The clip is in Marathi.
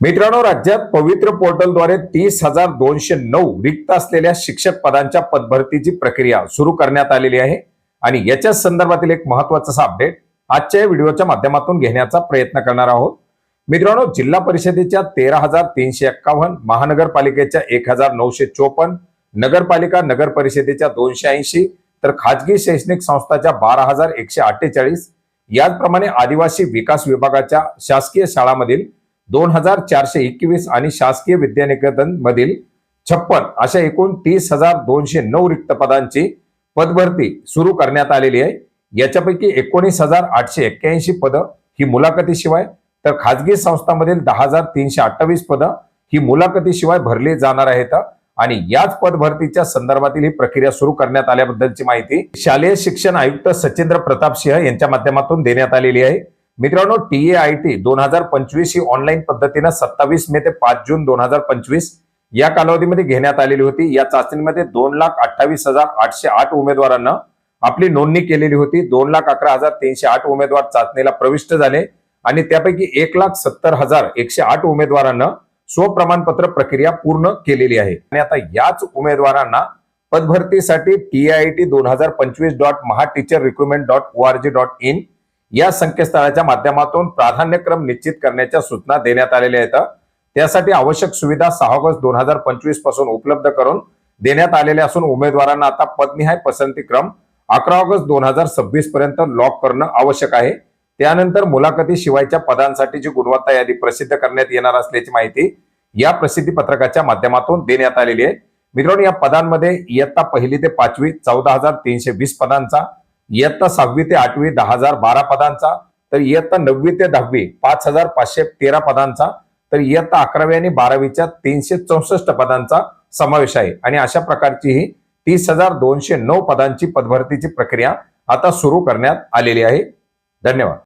मित्रांनो, राज्यात पवित्र पोर्टलद्वारे 30,209 रिक्त असलेल्या शिक्षक पदांच्या पदभरतीची प्रक्रिया सुरू करण्यात आलेली आहे आणि याच्या संदर्भातील एक महत्त्वाचा अपडेट आजच्या व्हिडिओच्या माध्यमातून घेण्याचा प्रयत्न करणार आहोत। मित्रांनो, जिल्हा परिषदेच्या 13,351, महानगरपालिकेच्या 1,954, नगरपालिका नगर परिषदेच्या 280, तर खाजगी शैक्षणिक संस्थाच्या 12,148, याचप्रमाणे आदिवासी विकास विभागाच्या शासकीय शाळांमधील 2,421 आणि शासकीय विद्यानिकेतन मधील 56 अशा एकूण 30,209 रिक्त पदांची पदभरती सुरू करण्यात आलेली आहे। याच्यापैकी 19,881 पदं ही मुलाखतीशिवाय, तर खाजगी संस्थांमधील 10,328 पदं ही मुलाखतीशिवाय भरली जाणार आहेत आणि याच पदभरतीच्या संदर्भातील ही प्रक्रिया सुरू करण्यात आल्याबद्दलची माहिती शालेय शिक्षण आयुक्त सचिंद्र प्रताप सिंह यांच्या माध्यमातून देण्यात आलेली आहे। मित्रांनो, TAIT 2025 ही ऑनलाईन पद्धतीने 27 मे ते 5 जून 2025 या कालावधीमध्ये घेण्यात आलेली होती। या चाचणीमध्ये 2,28,808 उमेदवारांना आपली नोंदणी केलेली होती। 2,11,308 उमेदवार चाचणीला प्रविष्ट झाले आणि त्यापैकी 1,70,108 उमेदवारांना स्वप्रमाणपत्र प्रक्रिया पूर्ण केलेली आहे आणि आता याच उमेदवारांना पदभरतीसाठी TAIT 2025.mahateacherrecruitment.org.in या संकेतस्थळाच्या माध्यमातून प्राधान्यक्रम निश्चित करण्याच्या सूचना देण्यात आलेल्या आहेत। त्यासाठी आवश्यक सुविधा 6 ऑगस्ट 2025 पासून उपलब्ध करून देण्यात आलेल्या असून उमेदवारांना आता पदनिहाय पसंती क्रम 11 ऑगस्ट 2026 पर्यंत लॉक करणं आवश्यक आहे। त्यानंतर मुलाखती शिवायच्या पदांसाठीची गुणवत्ता यादी प्रसिद्ध करण्यात येणार असल्याची माहिती या प्रसिद्धी पत्रकाच्या माध्यमातून देण्यात आलेली आहे। मित्रांनो, या पदांमध्ये इयत्ता 1ली ते 5वी 14,320 पदांचा, इयत्ता 6वी ते 8वी 10,012 पदांचा, तर इयत्ता 9वी ते 10वी 5,513 पदांचा, तर इयत्ता 11वी आणि 12वीच्या 364 पदांचा समावेश आहे आणि अशा प्रकारची ही 30,209 पदांची पदभरतीची प्रक्रिया आता सुरू करण्यात आलेली आहे। धन्यवाद।